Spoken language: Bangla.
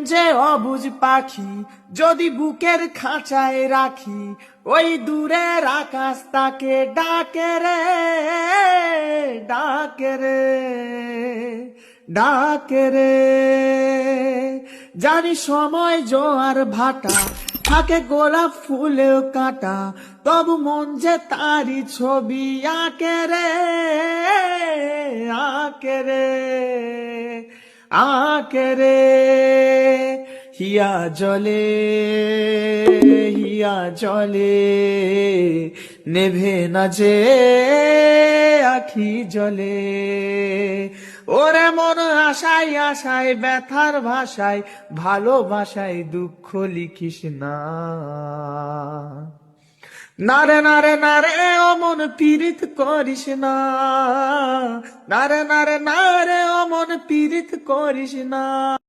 যে অবুঝ পাখি যদি বুকের খাঁচায় রাখি, ওই দূরের আকাশ তাকে ডাকে রে, ডাকে রে, ডাকে রে। জানি সময় জোয়ার ভাটা, থাকে গোলাপ ফুলেও কাটা, তবু মন যে তারি ছবি আঁকে রে, আঁকে রে, আঁকে রে। হিয়া জলে, হিয়া জলে, নেভে না যে আখি জলে। ওরে মন আশায় আশায় ব্যথার ভাষায়, ভালোবাসায় দুঃখ লিখিস না। নারে নারে নারে অমন পীড়িত করিস না, নারে নারে নারে অমন পীড়িত করিস না।